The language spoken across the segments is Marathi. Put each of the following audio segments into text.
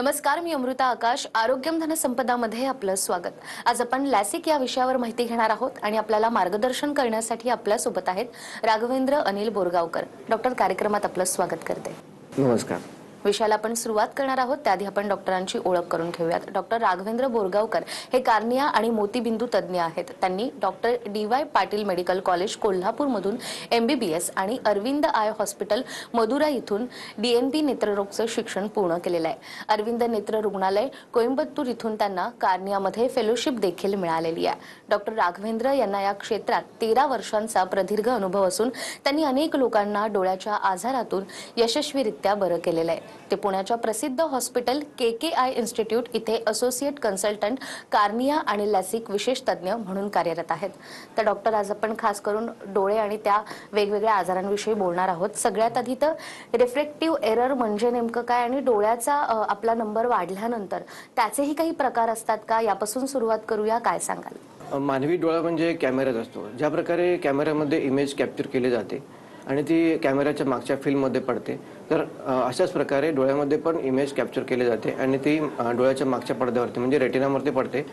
नमस्कार, मी अमृता आकाश. आरोग्यम धनसंपदामध्ये आपलं स्वागत. आज आपण लॅसिक या विषयावर माहिती घेणार आहोत आणि आपल्याला मार्गदर्शन करण्यासाठी आपल्या सोबत आहेत राघवेंद्र अनिल बोरगावकर. डॉक्टर, कार्यक्रमात आपलं स्वागत करते. नमस्कार. विषयाला आपण सुरुवात करणार आहोत त्याआधी आपण डॉक्टरांची ओळख करून घेऊयात. डॉक्टर राघवेंद्र बोरगावकर हे कार्निया आणि मोतीबिंदू तज्ज्ञ आहेत. त्यांनी doctor DY. Patil medical college कोल्हापूरमधून MBBS आणि अरविंद आय हॉस्पिटल मदुराई इथून DNP नेत्ररोगचं शिक्षण पूर्ण केलेलं आहे. अरविंद नेत्र रुग्णालय कोइंबतूर इथून त्यांना कार्नियामध्ये फेलोशिप देखील मिळालेली आहे. डॉक्टर राघवेंद्र यांना या क्षेत्रात 13 वर्षांचा प्रदीर्घ अनुभव असून त्यांनी अनेक लोकांना डोळ्याच्या आजारातून यशस्वीरित्या बरं केलेलं आहे. ते पुण्याच्या प्रसिद्ध हॉस्पिटल KKI इन्स्टिट्यूट इथे असोसिएट कन्सल्टंट कार्निया आणि लॅसिक विशेष तज्ज्ञ म्हणून कार्यरत आहेत. तर डॉक्टर, आज आपण खास करून डोळे आणि त्या वेगवेगळ्या आजारांविषयी बोलणार आहोत. सगळ्यात आधी तर रिफ्रॅक्टिव्ह एरर म्हणजे नेमकं काय आणि डोळ्याचा आपला नंबर वाढल्यानंतर त्याचेही काही प्रकार असतात का, यापासून सुरुवात करूया. काय सांगाल? मानवी डोळा म्हणजे कॅमेराच असतो. ज्या प्रकारे कॅमेऱ्यामध्ये इमेज कॅप्चर केली जाते आणि ती कॅमेऱ्याच्या मागच्या फिल्ममध्ये पडते, तर अशाच प्रकारे डोळ्यामध्ये पण इमेज कॅप्चर केली जाते आणि ती डोळ्याच्या मागच्या पडद्यावरती म्हणजे रेटिनावरती पडते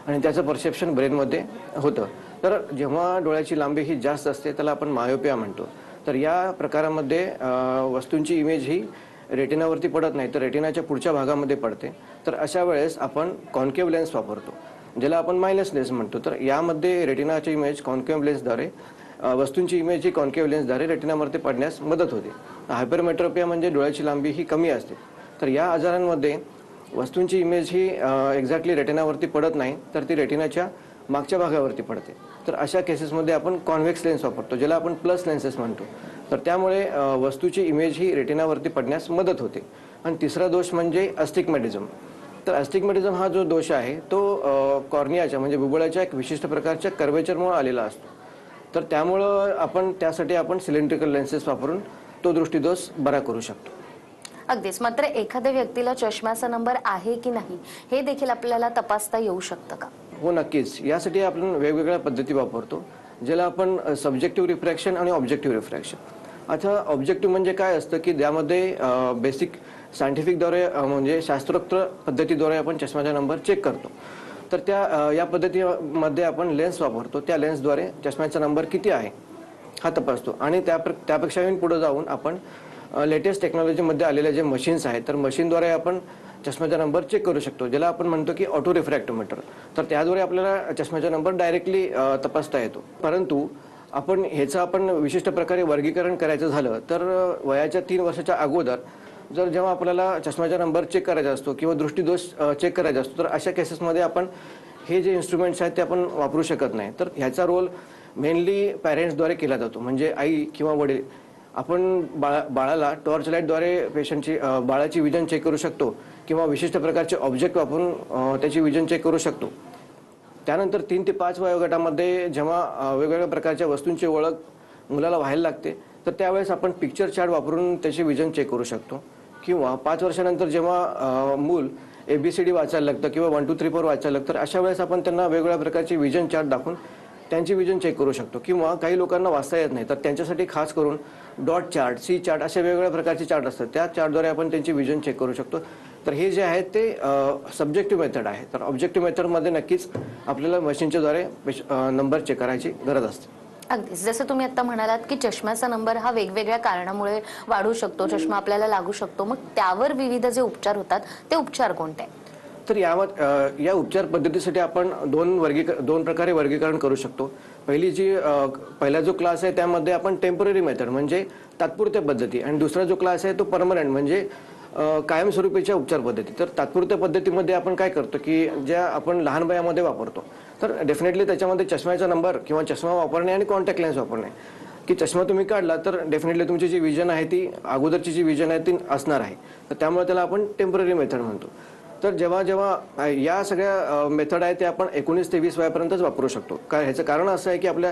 आणि त्याचं परसेप्शन ब्रेनमध्ये होतं. तर जेव्हा डोळ्याची लांबी ही जास्त असते त्याला आपण मायोपिया म्हणतो. तर या प्रकारामध्ये वस्तूंची इमेज ही रेटिनावरती पडत नाही तर रेटिनाच्या पुढच्या भागामध्ये पडते. तर अशा वेळेस आपण कॉन्केव्ह लेन्स वापरतो, ज्याला आपण मायनस लेन्स म्हणतो. तर यामध्ये रेटिनाची इमेज कॉन्केव्ह लेन्सद्वारे वस्तूंची इमेज ही कॉन्केव्ह लेन्सद्वारे रेटिनावरती पडण्यास मदत होते. हायपरमेट्रोपिया म्हणजे डोळ्याची लांबी ही कमी असते. तर या आजारांमध्ये वस्तूंची इमेज ही एक्झॅक्टली रेटिनावरती पडत नाही तर ती रेटिनाच्या मागच्या भागावरती पडते. तर अशा केसेसमध्ये आपण कॉन्व्हेक्स लेन्स वापरतो, ज्याला आपण प्लस लेन्सेस म्हणतो. तर त्यामुळे वस्तूची इमेज ही रेटिनावरती पडण्यास मदत होते. आणि तिसरा दोष म्हणजे अस्टिग्मॅटिझम. तर अस्टिग्मॅटिझम हा जो दोष आहे तो कॉर्नियाच्या म्हणजे बुबुळाच्या एक विशिष्ट प्रकारच्या कर्वेचरमुळे आलेला असतो. तर त्यामुळं त्यासाठी आपण सिलेंड्रिकल लेन्सेस वापरून तो दृष्टीदोष बरा करू शकतो. अगदीच. मात्र एखाद्या व्यक्तीला चष्म्याचा नंबर आहे की नाही हे देखील आपल्याला तपासता येऊ शकतं का? हो, नक्कीच. यासाठी आपण वेगवेगळ्या पद्धती वापरतो, ज्याला आपण सब्जेक्टिव्ह रिफ्रॅक्शन आणि ऑब्जेक्टिव्ह रिफ्रॅक्शन. आता ऑब्जेक्टिव्ह म्हणजे काय असतं की त्यामध्ये बेसिक सायंटिफिकद्वारे म्हणजे शास्त्रोक्त पद्धतीद्वारे आपण चष्म्याचा नंबर चेक करतो. तर या पद्धतीमध्ये आपण लेन्स वापरतो. त्या लेन्सद्वारे चष्म्याचा नंबर किती आहे हा तपासतो आणि त्यापेक्षाही पुढे जाऊन आपण लेटेस्ट टेक्नॉलॉजीमध्ये आलेले जे मशीन्स आहेत तर मशीनद्वारे आपण चष्म्याचा नंबर चेक करू शकतो, ज्याला आपण म्हणतो की ऑटो रिफ्रॅक्टोमीटर. तर त्याद्वारे आपल्याला चष्म्याचा नंबर डायरेक्टली तपासता येतो. परंतु आपण विशिष्ट प्रकारे वर्गीकरण करायचं झालं तर वयाच्या 3 वर्षाच्या अगोदर जेव्हा आपल्याला चष्म्याचा नंबर चेक करायचा असतो किंवा दृष्टीदोष चेक करायचा असतो तर अशा केसेसमध्ये आपण हे जे इन्स्ट्रुमेंट्स आहेत ते आपण वापरू शकत नाही. तर ह्याचा रोल मेनली पॅरेंट्सद्वारे केला जातो. म्हणजे आई किंवा वडील आपण बाळाला टॉर्च लाईटद्वारे बाळाची विजन चेक करू शकतो किंवा विशिष्ट प्रकारचे ऑब्जेक्ट वापरून त्याची विजन चेक करू शकतो. त्यानंतर 3 ते 5 वयोगटामध्ये जेव्हा वेगवेगळ्या प्रकारच्या वस्तूंची ओळख मुलाला व्हायला लागते तर त्यावेळेस आपण पिक्चर चार्ट वापरून त्याची विजन चेक करू शकतो. किंवा 5 वर्षानंतर जेव्हा मूल ABCD वाचायला लागतं किंवा 1 2 3 4 वाचायला लागतं तर अशा वेळेस आपण त्यांना वेगवेगळ्या प्रकारचे विजन चार्ट दाखवून त्यांची विजन चेक करू शकतो. किंवा काही लोकांना वाचता येत नाही तर त्यांच्यासाठी खास करून डॉट चार्ट, C चार्ट अशा वेगवेगळ्या प्रकारचे चार्ट असतात. त्या चार्टद्वारे आपण त्यांची विजन चेक करू शकतो. तर हे जे आहे ते सब्जेक्टिव्ह मेथड आहे. तर ऑब्जेक्टिव्ह मेथडमध्ये नक्कीच आपल्याला मशीनच्याद्वारे नंबर चेक करायची गरज असते. अगदीच. जसं तुम्ही आता म्हणालात की चष्म्याचा नंबर हा वेगवेगळ्या कारणामुळे वाढू शकतो, चष्मा आपल्याला लागू शकतो, मग त्यावर विविध जे उपचार होतात ते उपचार कोणते? तर या उपचार पद्धतीसाठी आपण दोन प्रकारे वर्गीकरण करू शकतो. पहिला जो क्लास आहे त्यामध्ये आपण टेम्पररी मेथड म्हणजे तात्पुरत्या पद्धती आणि दुसरा जो क्लास आहे तो परमनंट म्हणजे कायमस्वरूपीच्या उपचार पद्धती. तर तात्पुरत्या पद्धतीमध्ये आपण काय करतो की ज्या आपण लहान वयामध्ये वापरतो तर डेफिनेटली त्याच्यामध्ये चष्म्याचा नंबर किंवा चष्मा वापरणे आणि कॉन्टॅक्ट लेन्स वापरणे. की चष्मा तुम्ही काढला तर डेफिनेटली तुमची जी विजन आहे ती अगोदरची जी विजन आहे ती असणार आहे. तर त्यामुळे त्याला आपण टेम्पररी मेथड म्हणतो. तर जेव्हा या सगळ्या मेथड आहे ते आपण 19 ते 20 वयापर्यंतच वापरू शकतो. ह्याचं कारण असं आहे की आपल्या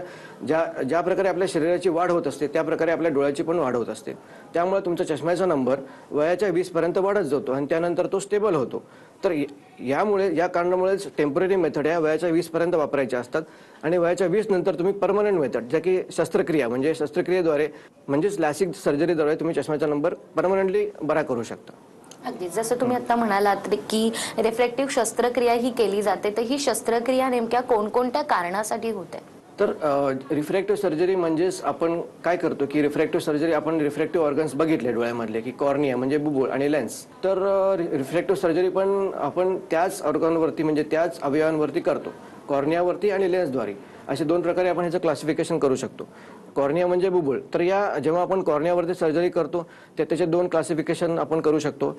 ज्या प्रकारे आपल्या शरीराची वाढ होत असते त्या प्रकारे आपल्या डोळ्याची पण वाढ होत असते. त्यामुळे तुमचा चष्म्याचा नंबर वयाच्या 20 पर्यंत वाढत जातो आणि त्यानंतर तो स्टेबल होतो. तर या कारणामुळेच टेम्पररी मेथड या वयाच्या 20 पर्यंत वापरायच्या असतात आणि वयाच्या 20 नंतर तुम्ही परमनंट मेथड ज्या की शस्त्रक्रियेद्वारे म्हणजेच लॅसिक सर्जरीद्वारे तुम्ही चष्म्याचा नंबर परमनंटली बरा करू शकता. अगदी जसं तुम्ही आता म्हणालात की रिफ्रॅक्टिव्ह शस्त्रक्रिया ही केली जाते, तर ही शस्त्रक्रिया नेमक्या कोणकोणत्या कारणासाठी होते? तर रिफ्रॅक्टिव्ह सर्जरी म्हणजेच आपण काय करतो की रिफ्रॅक्टिव्ह सर्जरी आपण रिफ्रॅक्टिव्ह ऑर्गन्स बघितले डोळ्यामधले की कॉर्निया म्हणजे बुबुळ आणि लेन्स. तर रिफ्रॅक्टिव्ह सर्जरी पण आपण त्याच ऑर्गनवरती म्हणजे त्याच अवयवांवरती करतो, कॉर्नियावरती आणि लेन्सद्वारे. असे दोन प्रकारे आपण ह्याचं क्लासिफिकेशन करू शकतो. कॉर्निया म्हणजे बुबुळ. तर या जेव्हा आपण कॉर्नियावरती सर्जरी करतो त्याचे दोन क्लासिफिकेशन आपण करू शकतो.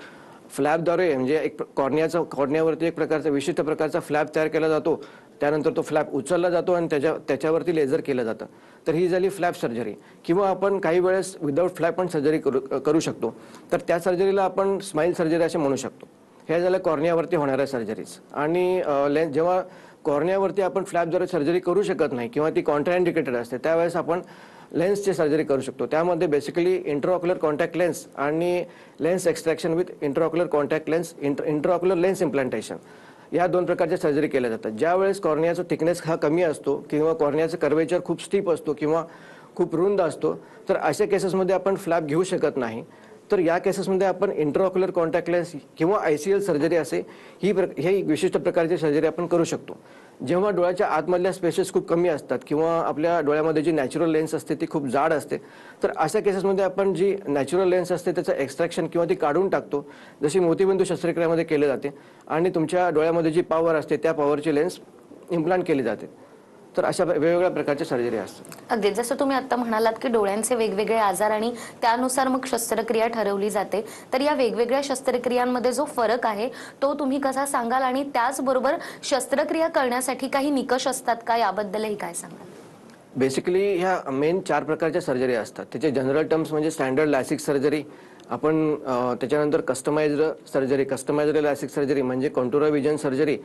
फ्लॅपद्वारे म्हणजे एक कॉर्नियावरती एक प्रकारचा विशिष्ट प्रकारचा फ्लॅप तयार केला जातो, त्यानंतर तो फ्लॅप उचलला जातो आणि त्याच्यावरती लेझर केलं जातं. तर ही झाली फ्लॅप सर्जरी. किंवा आपण काही वेळेस विदाऊट फ्लॅप पण सर्जरी करू शकतो. तर त्या सर्जरीला आपण स्माईल सर्जरी असे म्हणू शकतो. हे झालं कॉर्नियावरती होणाऱ्या सर्जरीज. आणि जेव्हा कॉर्नियावरती आपण फ्लॅपद्वारे सर्जरी करू शकत नाही किंवा ती कॉन्ट्राइंडिकेटेड असते, त्यावेळेस आपण लेन्सची सर्जरी करू शकतो. त्यामध्ये बेसिकली इंट्राऑक्युलर कॉन्टॅक्ट लेन्स आणि lens extraction with intraocular contact lens, intraocular lens implantation, या दोन प्रकारच्या सर्जरी केल्या जातात. ज्यावेळेस कॉर्नियाचा थिकनेस हा कमी असतो किंवा कॉर्नियाचा कर्वेचर खूप स्टीप असतो किंवा खूप रुंद असतो, तर अशा केसेसमध्ये आपण फ्लॅप घेऊ शकत नाही. तर या केसेसमध्ये आपण इंट्राऑक्युलर कॉन्टॅक्ट लेन्स किंवा ICL सर्जरी असे ही विशिष्ट प्रकारची सर्जरी आपण करू शकतो. जेव्हा डोळ्याच्या आतमधल्या स्पेसेस खूप कमी असतात किंवा आपल्या डोळ्यामध्ये जी नॅचरल लेन्स असते ती खूप जाड असते, तर अशा केसेसमध्ये आपण जी नॅचरल लेन्स असते त्याचं एक्स्ट्रॅक्शन किंवा ती काढून टाकतो, जशी मोतीबिंदू शस्त्रक्रियेमध्ये केले जाते. आणि तुमच्या डोळ्यामध्ये जी पॉवर असते त्या पॉवरची लेन्स इम्प्लांट केली जाते. तर अशा वेगवेगळ्या प्रकारच्या सर्जरी असतात. अगदी जसं तुम्ही आता म्हणालात की डोळ्यांचे वेगवेगळे आजार आणि त्यानुसार मग शस्त्रक्रिया ठरवली जाते, तर या वेगवेगळ्या शस्त्रक्रियांमध्ये जो फरक आहे तो तुम्ही कसा सांगाल? आणि त्याचबरोबर शस्त्रक्रिया करण्यासाठी काही निकष असतात का, याबद्दलही काय सांगाल? बेसिकली ह्या मेन 4 प्रकारच्या सर्जरी असतात. त्याचे जनरल टर्म्स म्हणजे स्टँडर्ड लॅसिक सर्जरी, आपण त्याच्यानंतर customised surgery, customised LASIK surgery म्हणजे कॉन्टुरा विजन सर्जरी,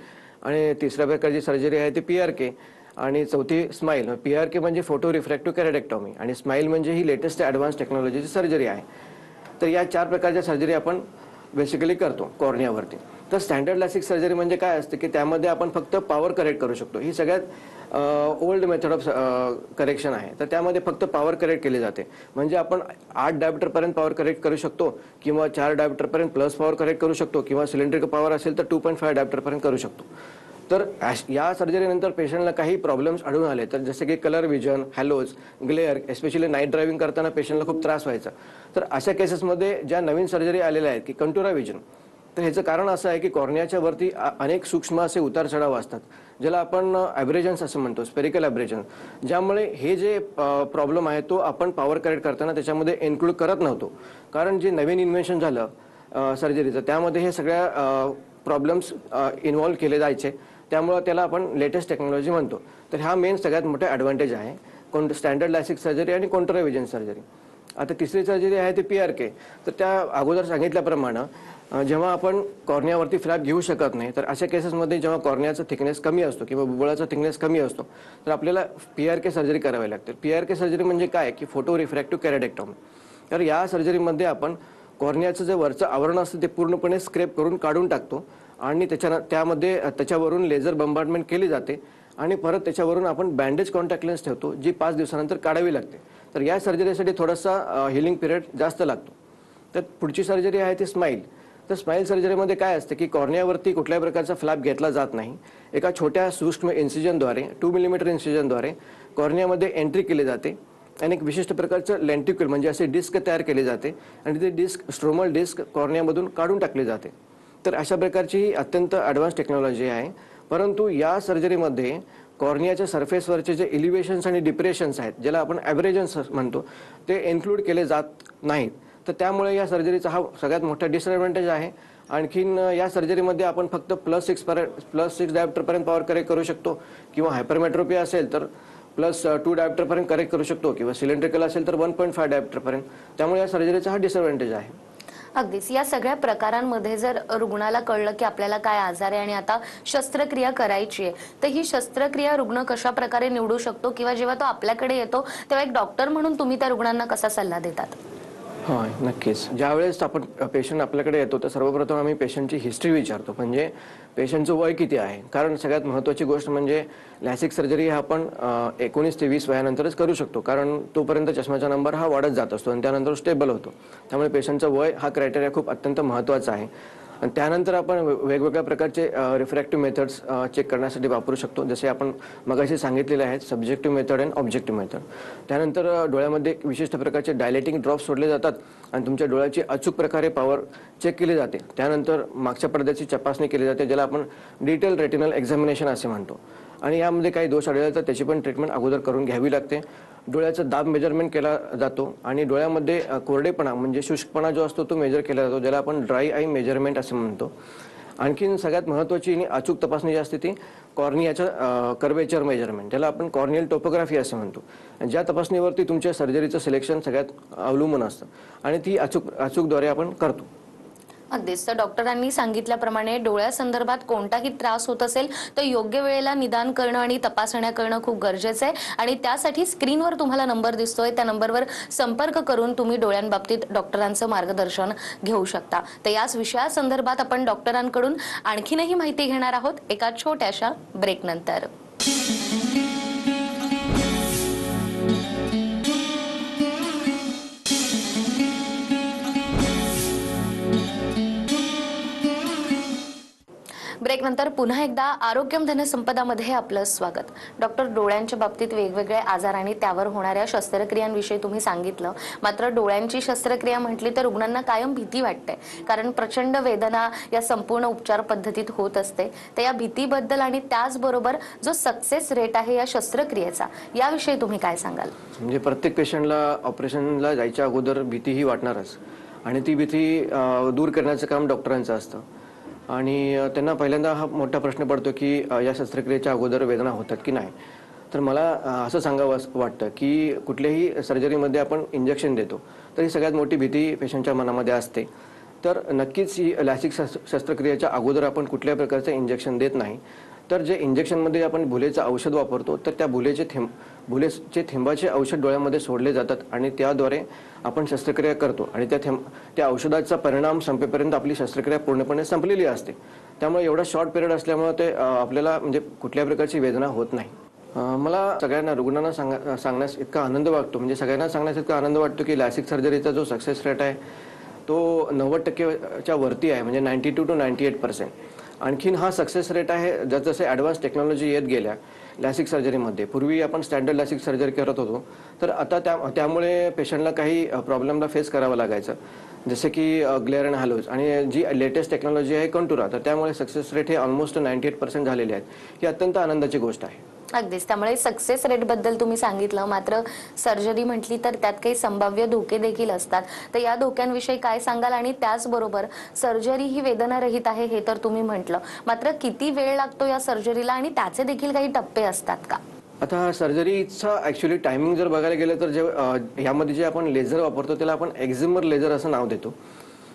आणि तिसऱ्या प्रकारची सर्जरी आहे ती PRK, आणि चौथी स्माईल. PRK म्हणजे फोटो रिफ्रॅक्टिव्ह कॅरेडेक्टॉमी आणि स्माईल म्हणजे ही लेटेस्ट ॲडव्हान्स टेक्नॉलॉजीची सर्जरी आहे. तर या 4 प्रकारच्या सर्जरी आपण बेसिकली करतो कॉर्नियावरती. तर स्टँडर्ड लॅसिक सर्जरी म्हणजे काय असते की त्यामध्ये आपण फक्त पॉवर करेक्ट करू शकतो. ही सगळ्यात ओल्ड मेथड ऑफ करेक्शन आहे. तर त्यामध्ये फक्त पॉवर करेक्ट केली जाते. म्हणजे आपण 8 डायप्टरपर्यंत पॉवर करेक्ट करू शकतो किंवा 4 डायप्टरपर्यंत प्लस पॉवर करेक्ट करू शकतो किंवा सिलेंड्रिक पॉवर असेल तर 2.5 डायप्टरपर्यंत करू शकतो. तर या सर्जरीनंतर पेशंटला काही प्रॉब्लेम्स आढळून आले, तर जसे की colour vision, halos, glare, especially night driving करताना पेशंटला खूप त्रास व्हायचा. तर अशा केसेसमध्ये ज्या नवीन सर्जरी आलेल्या आहेत की कंटुरा विजन, तर ह्याचं कारण असं आहे की कॉर्नियाच्या वरती अनेक सूक्ष्म असे उतार चढाव असतात, ज्याला आपण ॲब्रेजन्स असं म्हणतो, स्पेरिकल ॲब्रेजन. ज्यामुळे हे जे प्रॉब्लेम आहे तो आपण पॉवर करेक्ट करताना त्याच्यामध्ये इन्क्लूड करत नव्हतो. कारण जे नवीन इन्व्हेन्शन झालं सर्जरीचं, त्यामध्ये हे सगळ्या प्रॉब्लेम्स इन्व्हॉल्व केले जायचे. त्यामुळे त्याला आपण लेटेस्ट टेक्नॉलॉजी म्हणतो. तर हा मेन सगळ्यात मोठा ॲडव्हान्टेज आहे स्टँडर्ड लॅसिक सर्जरी आणि कॉन्टुरा विजन सर्जरी. आता तिसरी सर्जरी आहे ती PRK. तर त्या अगोदर सांगितल्याप्रमाणे जेव्हा आपण कॉर्नियावरती फ्लॅप घेऊ शकत नाही, तर अशा केसेसमध्ये जेव्हा कॉर्नियाचा थिकनेस कमी असतो किंवा बुबुळाचा थिकनेस कमी असतो, तर आपल्याला PRK सर्जरी करावी लागते. PRK सर्जरी म्हणजे काय की फोटो रिफ्रॅक्टिव्ह कॅरेडेक्टॉमी. तर या सर्जरीमध्ये आपण कॉर्नियाचं जे वरचं आवरण असतं ते पूर्णपणे स्क्रेप करून काढून टाकतो आणि त्याच्यावरून लेझर बंबार्डमेंट केली जाते आणि परत त्याच्यावरून आपण बँडेज कॉन्टॅक्ट लेन्स ठेवतो, जी 5 दिवसानंतर काढावी लागते. तर या सर्जरीसाठी थोडासा हिलिंग पिरियड जास्त लागतो. तर पुढची सर्जरी आहे ती स्माईल. तर स्माईल सर्जरीमध्ये काय असते की कॉर्नियावरती कुठल्याही प्रकारचा फ्लॅप घेतला जात नाही. एका छोट्या सूक्ष्म इन्सिजनद्वारे 2 मिलीमीटर इन्सिजनद्वारे कॉर्नियामध्ये एंट्री केली जाते आणि एक विशिष्ट प्रकारचं लेंटिक्युल म्हणजे असे डिस्क तयार केले जाते आणि ते डिस्क, स्ट्रोमल डिस्क कॉर्नियामधून काढून टाकले जाते. तर अशा प्रकारची ही अत्यंत ॲडव्हान्स टेक्नॉलॉजी आहे. परंतु या सर्जरीमध्ये कॉर्नियाच्या सरफेसवरचे जे इलिव्हेशन्स आणि डिप्रेशन्स आहेत, ज्याला आपण ॲब्रेजन्स म्हणतो, ते इन्क्लूड केले जात नाहीत. तर त्यामुळे या सर्जरीचा हा सगळ्यात मोठा डिसएडव्हान्टेज आहे. आणखीन या सर्जरीमध्ये आपण फक्त +6 डायप्टरपर्यंत पॉवर करेक्ट करू शकतो किंवा हायपरमेट्रोपी असेल तर +2 डायप्टरपर्यंत करेक्ट करू शकतो किंवा सिलेंड्रिकल असेल तर 1.5 डायप्टरपर्यंत. त्यामुळे या सर्जरीचा हा डिसएडव्हान्टेज आहे. अगदीच. या सगळ्या प्रकारांमध्ये जर रुग्णाला कळलं की आपल्याला काय आजार आहे आणि आता शस्त्रक्रिया करायची आहे, तर ही शस्त्रक्रिया रुग्ण कशा प्रकारे निवडू शकतो किंवा जेव्हा तो आपल्याकडे येतो तेव्हा एक डॉक्टर म्हणून तुम्ही त्या रुग्णांना कसा सल्ला देतात? होय, नक्कीच. ज्यावेळेस आपण पेशंट आपल्याकडे येतो तर सर्वप्रथम आम्ही पेशंटची हिस्ट्री विचारतो. म्हणजे पेशंटचं वय किती आहे. कारण सगळ्यात महत्त्वाची गोष्ट म्हणजे लॅसिक सर्जरी हा आपण 19 ते 20 वयानंतरच करू शकतो. कारण तोपर्यंत चष्म्याचा नंबर हा वाढत जात असतो आणि त्यानंतर स्टेबल होतो. त्यामुळे पेशंटचं वय हा क्रायटेरिया खूप अत्यंत महत्त्वाचा आहे. आणि त्यानंतर आपण वेगवेगळ्या प्रकारचे रिफ्रॅक्टिव्ह मेथड्स चेक करण्यासाठी वापरू शकतो. जसे आपण मगाशी सांगितलेले आहेत सब्जेक्टिव्ह मेथड आणि ऑब्जेक्टिव्ह मेथड. त्यानंतर डोळ्यामध्ये विशिष्ट प्रकारचे डायलेटिंग ड्रॉप्स सोडले जातात आणि तुमच्या डोळ्याची अचूक प्रकारे पॉवर चेक केली जाते. त्यानंतर मागच्या पडद्याची तपासणी केली जाते, ज्याला आपण डिटेल रेटिनल एक्झामिनेशन असे म्हणतो. आणि यामध्ये काही दोष आढळले तर त्याची पण ट्रीटमेंट अगोदर करून घ्यावी लागते. डोळ्याचा दाब मेजरमेंट केला जातो आणि डोळ्यामध्ये कोरडेपणा म्हणजे शुष्कपणा जो असतो तो मेजर केला जातो, ज्याला आपण ड्राय आई मेजरमेंट असं म्हणतो. आणखीन सगळ्यात महत्त्वाची आणि अचूक तपासणी जी असते ती कॉर्नियाचं कर्वेचर मेजरमेंट, ज्याला आपण कॉर्नियल टोपोग्राफी असं म्हणतो. ज्या तपासणीवरती तुमच्या सर्जरीचं सिलेक्शन सगळ्यात अवलंबून असतं आणि ती अचूकद्वारे आपण करतो. अगदीच. तर डॉक्टरांनी सांगितल्याप्रमाणे डोळ्यासंदर्भात कोणताही त्रास होत असेल तर योग्य वेळेला निदान करणं आणि तपासण्या करणं खूप गरजेचं आहे. आणि त्यासाठी स्क्रीनवर तुम्हाला नंबर दिसतोय, त्या नंबरवर संपर्क करून तुम्ही डोळ्यांबाबतीत डॉक्टरांचं मार्गदर्शन घेऊ शकता. तर याच विषयासंदर्भात आपण डॉक्टरांकडून आणखीनही माहिती घेणार आहोत एका छोट्याशा ब्रेकनंतर. ब्रेकनंतर पुन्हा एकदा आरोग्यम धनसंपदामध्ये आपलं स्वागत. डॉक्टर, डोळ्यांच्या बाबतीत वेगवेगळे आजार आणि त्यावर होणाऱ्या शस्त्रक्रियांविषयी तुम्ही सांगितलं. मात्र डोळ्यांची शस्त्रक्रिया म्हटली तर रुग्णांना कायम भीती वाटते, कारण प्रचंड वेदना या संपूर्ण उपचार पद्धतीत होत असते. तर या भीतीबद्दल आणि त्याचबरोबर जो सक्सेस रेट आहे या शस्त्रक्रियेचा, याविषयी तुम्ही काय सांगाल? म्हणजे प्रत्येक पेशंटला ऑपरेशनला जायच्या अगोदर भीतीही वाटणारच आणि ती भीती दूर करण्याचं काम डॉक्टरांचं असतं. आणि त्यांना पहिल्यांदा हा मोठा प्रश्न पडतो की या शस्त्रक्रियेच्या अगोदर वेदना होतात की नाही. तर मला असं सांगावं वाटतं की कुठल्याही सर्जरीमध्ये आपण इंजेक्शन देतो तर ही सगळ्यात मोठी भीती पेशंटच्या मनामध्ये असते. तर नक्कीच ही लॅसिक शस्त्रक्रियेच्या अगोदर आपण कुठल्याही प्रकारचं इंजेक्शन देत नाही. तर जे इंजेक्शनमध्ये आपण भुलेचं औषध वापरतो तर त्या भुलेचे थेंबाचे औषध डोळ्यामध्ये सोडले जातात आणि त्याद्वारे आपण शस्त्रक्रिया करतो आणि त्या औषधाचा परिणाम संपेपर्यंत आपली शस्त्रक्रिया पूर्णपणे संपलेली असते. त्यामुळे एवढा शॉर्ट पिरियड असल्यामुळे ते आपल्याला म्हणजे कुठल्या प्रकारची वेदना होत नाही. मला सगळ्यांना रुग्णांना सांगण्यास इतका आनंद वाटतो, म्हणजे सगळ्यांना सांगण्यास इतका आनंद वाटतो की लॅसिक सर्जरीचा जो सक्सेस रेट आहे तो 90%च्या वरती आहे, म्हणजे 92 to 98%. आणखीन हा सक्सेस रेट आहे जसजसे ॲडव्हान्स टेक्नॉलॉजी येत गेल्या लॅसिक सर्जरीमध्ये. पूर्वी आपण स्टँडर्ड लॅसिक सर्जरी करत होतो, तर आता त्यामुळे पेशंटला काही प्रॉब्लेमला फेस करावं लागायचं, जसे की ग्लेअर अँड हॅलोज. आणि जी लेटेस्ट टेक्नॉलॉजी आहे कंटुरा, तर त्यामुळे सक्सेस रेट हे ऑलमोस्ट 98% झालेले आहेत. ही अत्यंत आनंदाची गोष्ट आहे. अगदीच. त्यामुळे सक्सेस रेट बद्दल तुम्ही सांगितलं. मात्र सर्जरी म्हटली तर त्यात काही संभाव्य धोके देखील असतात. तर या धोक्यांविषयी काय सांगाल? आणि त्याचबरोबर सर्जरी ही वेदनारहित आहे हे तर तुम्ही म्हटलं, मात्र किती वेळ लागतो या सर्जरीला आणि त्याचे देखील काही टप्पे असतात का? आता सर्जरीचा ॲक्च्युली टायमिंग जर बघायला गेलं तर यामध्ये जे आपण लेझर वापरतो त्याला आपण एक्झिमर लेझर असं नाव देतो.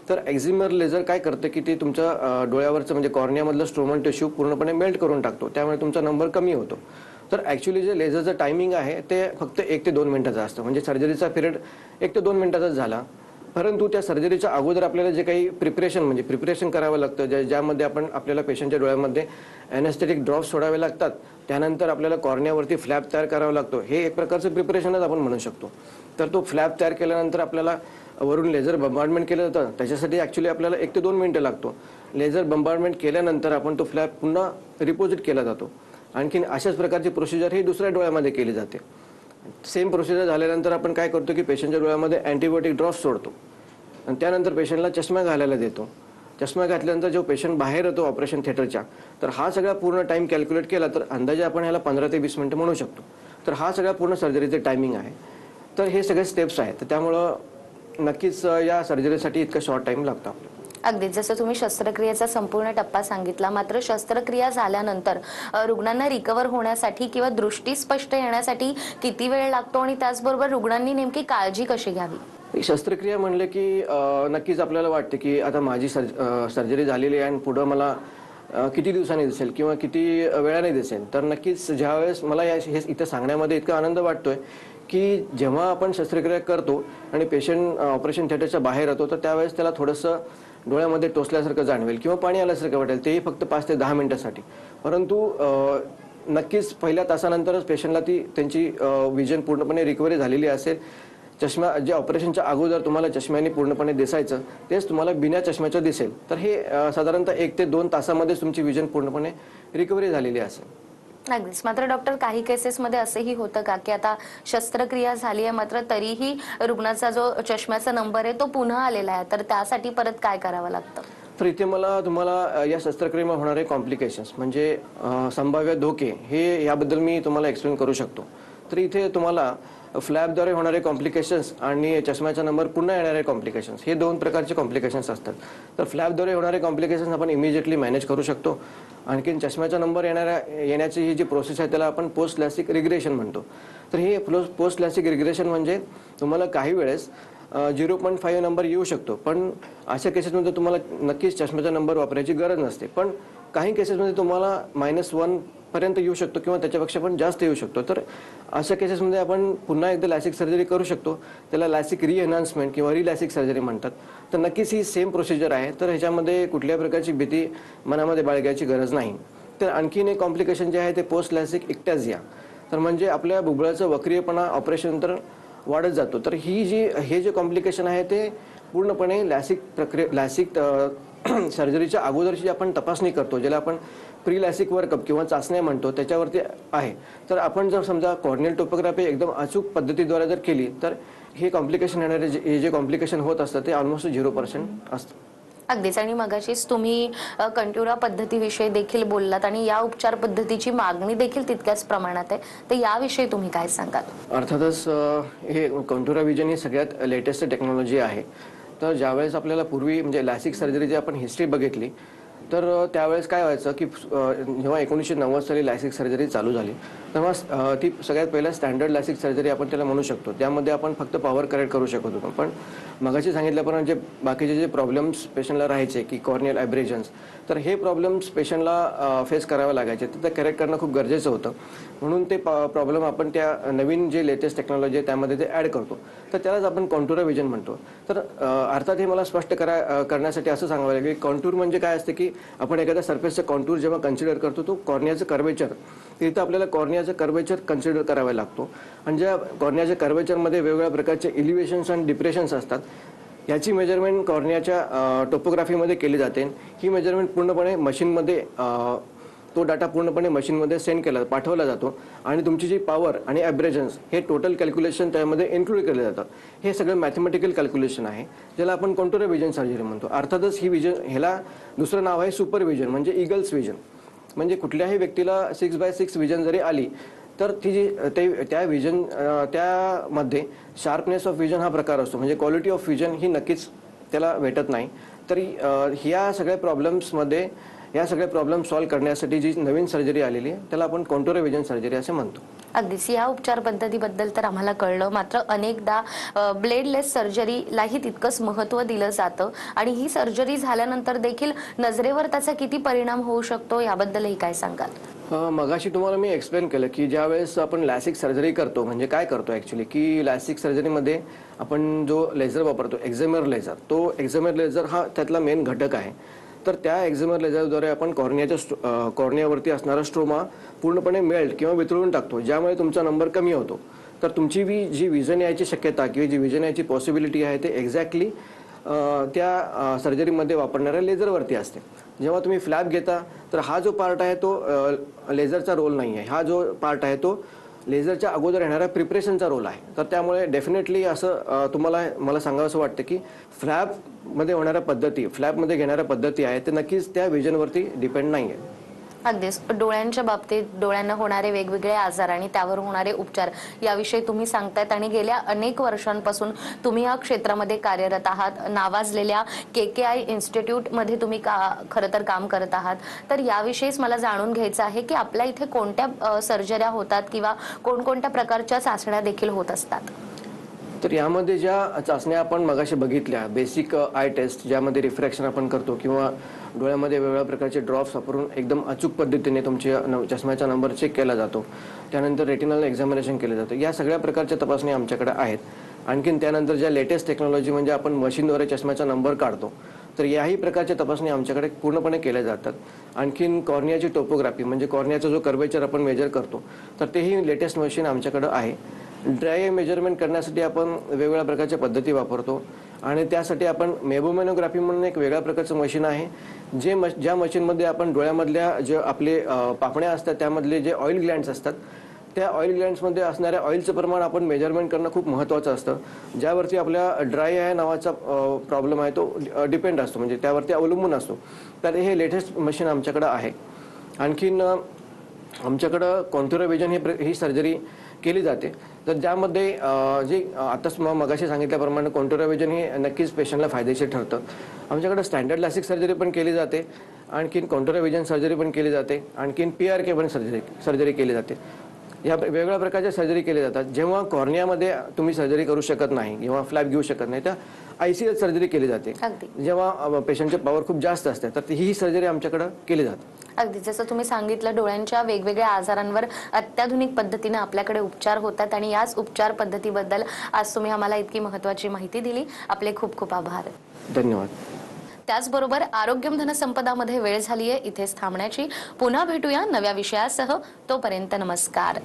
तर एक्झिमर लेझर काय करतं की ते तुमच्या डोळ्यावरचं म्हणजे कॉर्नियामधलं स्ट्रोमल टिश्यू पूर्णपणे मेल्ट करून टाकतो, त्यामुळे तुमचा नंबर कमी होतो. तर ॲक्च्युली जे लेझरचं टायमिंग आहे ते फक्त 1 ते 2 मिनिटाचं असतं, म्हणजे सर्जरीचा पिरियड 1 ते 2 मिनिटाचाच झाला. परंतु त्या सर्जरीच्या अगोदर आपल्याला जे काही प्रिपरेशन करावं लागतं, ज्यामध्ये आपल्याला पेशंटच्या डोळ्यामध्ये ॲनेस्थेटिक ड्रॉप्स सोडावे लागतात. त्यानंतर आपल्याला कॉर्नियावरती फ्लॅप तयार करावा लागतो. हे एक प्रकारचं प्रिपरेशनच आपण म्हणू शकतो. तर तो फ्लॅप तयार केल्यानंतर आपल्याला वरून लेझर बंबार्डमेंट केलं जातं. त्याच्यासाठी ॲक्च्युली आपल्याला 1 ते 2 मिनिटं लागतो. लेझर बंबार्डमेंट केल्यानंतर आपण तो फ्लॅप पुन्हा रिपोजिट केला जातो. आणखीन अशाच प्रकारची प्रोसिजर ही दुसऱ्या डोळ्यामध्ये केली जाते. सेम प्रोसिजर झाल्यानंतर आपण काय करतो की पेशंटच्या डोळ्यामध्ये अँटीबायोटिक ड्रॉप्स सोडतो आणि त्यानंतर पेशंटला चष्मा घालायला देतो. चष्मा घातल्यानंतर जो पेशंट बाहेर येतो ऑपरेशन थिएटरच्या, तर हा सगळा पूर्ण टाईम कॅल्क्युलेट केला तर अंदाजे आपण ह्याला 15 ते 20 मिनिटं म्हणू शकतो. तर हा सगळा पूर्ण सर्जरीचे टायमिंग आहे. तर हे सगळे स्टेप्स आहेत. तर त्यामुळं नक्कीच या सर्जरीसाठी इतका शॉर्ट टाईम लागतो आपल्याला. अगदीच. जसं तुम्ही शस्त्रक्रियेचा संपूर्ण टप्पा सांगितला, मात्र शस्त्रक्रिया झाल्यानंतर रुग्णांना रिकवर होण्यासाठी किंवा दृष्टी स्पष्ट येण्यासाठी किती वेळ लागतो आणि त्याचबरोबर रुग्णांनी नेमकी काळजी कशी घ्यावी? शस्त्रक्रिया म्हणले की नक्कीच आपल्याला वाटते की आता माझी सर्जरी झालेली आहे आणि पुढं मला किती दिवसांनी दिसेल किंवा किती वेळाने दिसेल. तर नक्कीच ज्यावेळेस मला हे इथं सांगण्यामध्ये इतका आनंद वाटतोय की जेव्हा आपण शस्त्रक्रिया करतो आणि पेशंट ऑपरेशन थिएटरच्या बाहेर येतो तर त्यावेळेस त्याला थोडंसं डोळ्यामध्ये टोचल्यासारखं जाणवेल किंवा पाणी आल्यासारखं वाटेल, तेही फक्त 5 ते 10 मिनिटासाठी. परंतु नक्कीच पहिल्या तासानंतरच पेशंटला त्यांची विजन पूर्णपणे रिकव्हरी झालेली असेल. चष्मा जे ऑपरेशनच्या अगोदर तुम्हाला चष्म्याने पूर्णपणे दिसायचं तेच तुम्हाला बिना चष्म्याचं दिसेल. तर हे साधारणतः 1 ते 2 तासामध्येच तुमची विजन पूर्णपणे रिकव्हरी झालेली असेल. अगदीच. मात्र डॉक्टर, काही केसेसमध्ये असंही होतं का की आता शस्त्रक्रिया झाली आहे मात्र तरीही रुग्णाचा जो चष्म्याचा नंबर आहे तो पुन्हा आलेला आहे, तर त्यासाठी परत काय करावं लागतं? तर इथे मला तुम्हाला या शस्त्रक्रियेमुळे होणारे कॉम्प्लिकेशन्स म्हणजे संभाव्य धोके हे याबद्दल मी तुम्हाला एक्सप्लेन करू शकतो. तर इथे तुम्हाला फ्लॅपद्वारे होणारे कॉम्प्लिकेशन्स आणि चष्म्याचा नंबर पुन्हा येणारे कॉम्प्लिकेशन्स हे 2 प्रकारचे कॉम्प्लिकेशन्स असतात. तर फ्लॅपद्वारे होणारे कॉम्प्लिकेशन्स आपण इमिजिएटली मॅनेज करू शकतो. आणखीन चष्म्याचा नंबर येण्याची ही जी प्रोसेस आहे त्याला आपण पोस्ट लॅसिक रिग्रेशन म्हणतो. तर हे पोस्ट लॅसिक रिग्रेशन म्हणजे तुम्हाला काही वेळेस 0.5 नंबर येऊ शकतो, पण अशा केसेसमध्ये तुम्हाला नक्कीच चष्म्याचा नंबर वापरायची गरज नसते. पण काही केसेसमध्ये तुम्हाला -1 पर्यंत येऊ शकतो किंवा त्याच्यापेक्षा पण जास्त येऊ शकतो. तर अशा केसेसमध्ये आपण पुन्हा एकदा लॅसिक सर्जरी करू शकतो. त्याला लॅसिक रिएन्हान्समेंट किंवा रिलॅसिक सर्जरी म्हणतात. तर नक्कीच ही सेम प्रोसिजर आहे. तर ह्याच्यामध्ये कुठल्याही प्रकारची भीती मनामध्ये बाळगायची गरज नाही. तर आणखीन एक कॉम्प्लिकेशन जे आहे ते पोस्ट लॅसिक इक्टॅझिया. तर म्हणजे आपल्या बुबुळाचा वक्रीयपणा ऑपरेशननंतर वाढत जातो. तर हे जे कॉम्प्लिकेशन आहे ते पूर्णपणे लॅसिक सर्जरीच्या अगोदरची आपण तपासणी करतो, ज्याला आपण प्री लॅसिक वर्कअप किंवा चाचण्या म्हणतो, त्याच्यावरती आहे. तर आपण जर समजा कॉर्नियल टोपोग्राफी एकदम अचूक पद्धतीद्वारे जर केली तर हे कॉम्प्लिकेशन येणारे जे कॉम्प्लिकेशन होत असतं ते ऑलमोस्ट 0% असतं. अगदीच. आणि मगाशीच तुम्ही कंटुरा पद्धतीविषयी देखील बोललात आणि या उपचार पद्धतीची मागणी देखील तितक्याच प्रमाणात आहे, तर याविषयी तुम्ही काय सांगाल? अर्थातच हे कंटुरा विजन ही सगळ्यात लेटेस्ट टेक्नॉलॉजी आहे. तर ज्यावेळेस आपल्याला पूर्वी म्हणजे लॅसिक सर्जरीची आपण हिस्ट्री बघितली तर त्यावेळेस काय व्हायचं की जेव्हा 1990 साली लॅसिक सर्जरी चालू झाली तेव्हा ती सगळ्यात पहिला स्टँडर्ड लॅसिक सर्जरी आपण त्याला म्हणू शकतो. त्यामध्ये आपण फक्त पॉवर करेक्ट करू शकत होतो. पण मगाशी सांगितल्याप्रमाणे जे बाकीचे जे प्रॉब्लेम्स पेशंटला राहायचे की कॉर्नियल ॲब्रेजन्स, तर हे प्रॉब्लेम्स पेशंटला फेस करावे लागायचे. तर ते करेक्ट करणं खूप गरजेचं होतं. म्हणून ते प्रॉब्लेम आपण त्या नवीन जे लेटेस्ट टेक्नॉलॉजी आहे त्यामध्ये ते ॲड करतो. तर त्यालाच आपण कॉन्टुरा विजन म्हणतो. तर अर्थात हे मला स्पष्ट करण्यासाठी असं सांगावं लागेल की कॉन्टूर म्हणजे काय असते की आपण एखाद्या सरफेसचं कॉन्टूर जेव्हा कन्सिडर करतो तो कॉर्नियाचं कर्वेचर, तिथं आपल्याला कॉर्नियाचं कर्वेचर कन्सिडर करावा लागतो. आणि ज्या कॉर्नियाच्या कर्वेचरमध्ये वेगवेगळ्या प्रकारचे इलिव्हेशन्स आणि डिप्रेशन्स असतात, याची मेजरमेंट कॉर्नियाच्या टोपोग्राफीमध्ये केली जाते. ही मेजरमेंट पूर्णपणे मशीनमध्ये तो डाटा पूर्णपणे मशीनमध्ये पाठवला जातो आणि तुमची जी पॉवर आणि ॲब्रेजन्स हे टोटल कॅल्क्युलेशन त्यामध्ये इन्क्लूड केले जातात. हे सगळं मॅथमॅटिकल कॅल्क्युलेशन आहे, ज्याला आपण कॉन्टुरा विजन सर्जरी म्हणतो. अर्थातच ही विजन ह्याला दुसरं नाव आहे सुपर विजन म्हणजे ईगल्स विजन. म्हणजे कुठल्याही व्यक्तीला 6x6 विजन जरी आली तर ती जी त्यामध्ये शार्पनेस ऑफ विजन हा प्रकार असतो. म्हणजे क्वालिटी ऑफ विजन ही नक्कीच त्याला भेटत नाही. तरी ह्या सगळ्या प्रॉब्लेम सॉल्व्ह करण्यासाठी जी नवीन सर्जरी आलेली आहे त्याला आपण कॉन्टुरा विजन सर्जरी असे म्हणतो. अगदीच. या उपचार पद्धतीबद्दल तर आम्हाला कळलं, मात्र अनेकदा ब्लेडलेस सर्जरीलाही तितकंच महत्त्व दिलं जातं आणि ही सर्जरी झाल्यानंतर देखील नजरेवर त्याचा किती परिणाम होऊ शकतो याबद्दलही काय सांगाल? मगाशी तुम्हाला मी एक्सप्लेन केलं की ज्यावेळेस आपण लॅसिक सर्जरी करतो म्हणजे काय करतो ॲक्च्युली की लॅसिक सर्जरीमध्ये आपण जो लेझर वापरतो एक्झामिनर लेझर, तो एक्झामिनर लेझर हा त्यातला मेन घटक आहे. तर त्या एक्झामिनर लेझरद्वारे आपण कॉर्नियावरती असणारा स्ट्रोमा पूर्णपणे मेल्ट किंवा वितळून टाकतो, ज्यामुळे तुमचा नंबर कमी होतो. तर तुमची जी विजन यायची शक्यता किंवा जी विजन यायची पॉसिबिलिटी आहे ते एक्झॅक्टली त्या सर्जरीमध्ये वापरणाऱ्या लेझरवरती असते. जेव्हा तुम्ही फ्लॅप घेता तर हा जो पार्ट आहे तो लेझरचा रोल नाही आहे. हा जो पार्ट आहे तो लेझरच्या अगोदर येणाऱ्या प्रिपरेशनचा रोल आहे. तर त्यामुळे डेफिनेटली असं मला सांगावं असं वाटतं की फ्लॅपमध्ये घेणाऱ्या पद्धती आहेत ते नक्कीच त्या विजनवरती डिपेंड नाही आहे. अगदीच. डोळ्यांच्या बाबतीत डोळ्यांना होणारे वेगवेगळे आजार आणि त्यावर होणारे उपचार याविषयी तुम्ही सांगतायत आणि गेल्या अनेक वर्षांपासून तुम्ही या क्षेत्रामध्ये कार्यरत आहात. नावाजलेल्या KKI इन्स्टिट्यूटमध्ये तुम्ही खरं तर काम करत आहात. तर याविषयीच मला जाणून घ्यायचं आहे की आपल्या इथे कोणत्या सर्जऱ्या होतात किंवा कोणकोणत्या प्रकारच्या चाचण्या देखील होत असतात? तर यामध्ये ज्या चाचण्या आपण मगाशी बघितल्या, बेसिक आय टेस्ट ज्यामध्ये रिफ्रॅक्शन आपण करतो किंवा डोळ्यामध्ये वेगवेगळ्या प्रकारचे ड्रॉप्स वापरून एकदम अचूक पद्धतीने तुमच्या चष्म्याचा नंबर चेक केला जातो. त्यानंतर रेटिनल एक्झामिनेशन केलं जातं. या सगळ्या प्रकारच्या तपासणी आमच्याकडे आहेत. आणखीन त्यानंतर ज्या लेटेस्ट टेक्नॉलॉजी म्हणजे आपण मशीनद्वारे चष्म्याचा नंबर काढतो, तर याही प्रकारच्या तपासणी आमच्याकडे पूर्णपणे केल्या जातात. आणखीन कॉर्नियाची टोपोग्राफी म्हणजे कॉर्नियाचा जो कर्वेचर आपण मेजर करतो, तर तेही लेटेस्ट मशीन आमच्याकडे आहे. ड्राय आय मेजरमेंट करण्यासाठी आपण वेगवेगळ्या प्रकारच्या पद्धती वापरतो आणि त्यासाठी आपण मेबोमेनोग्राफी म्हणून एक वेगळ्या प्रकारचं मशीन आहे, ज्या मशीनमध्ये आपण डोळ्यामधल्या जे आपले पापण्या असतात त्यामधले जे ऑइल ग्लँड्स असतात, त्या ऑइल ग्लँड्समध्ये असणाऱ्या ऑइलचं प्रमाण आपण मेजरमेंट करणं खूप महत्त्वाचं असतं. ज्यावरती आपल्या ड्राय आय नावाचा प्रॉब्लेम आहे तो डिपेंड असतो, म्हणजे त्यावरती अवलंबून असतो. तर हे लेटेस्ट मशीन आमच्याकडं आहे. आणखीन आमच्याकडं कॉन्ट्युरल विजन ही सर्जरी केली जाते. तर ज्यामध्ये जे आताच मगाशी सांगितल्याप्रमाणे कॉन्ट्युरल विजन हे नक्कीच पेशंटला फायदेशीर ठरतं. आमच्याकडे स्टँडर्ड लॅसिक सर्जरी पण केली जाते, आणखीन कॉन्ट्युरल विजन सर्जरी पण केली जाते, आणखीन PRK पण सर्जरी केली जाते. या वेगवेगळ्या प्रकारच्या सर्जरी केल्या जातात. जेव्हा कॉर्नियामध्ये तुम्ही सर्जरी करू शकत नाही किंवा फ्लॅप घेऊ शकत नाही, तर ICL सर्जरी केली जाते. जेव्हा पेशंटचे पॉवर खूप जास्त असते, तर ही सर्जरी आमच्याकडे केली जाते. अगदी जसं तुम्ही सांगितलं, डोळ्यांच्या वेगवेगळ्या आजारांवर अत्याधुनिक पद्धतीने आपल्याकडे उपचार होतात आणि याच उपचार पद्धतीबद्दल आज तुम्ही आम्हाला इतकी महत्त्वाची माहिती दिली. आपले खूप खूप आभार. धन्यवाद. त्याचबरोबर आरोग्यम धनसंपदामध्ये वेळ झाली आहे इथेच थांबण्याची. पुन्हा भेटूया नव्या विषयासह. तोपर्यंत नमस्कार.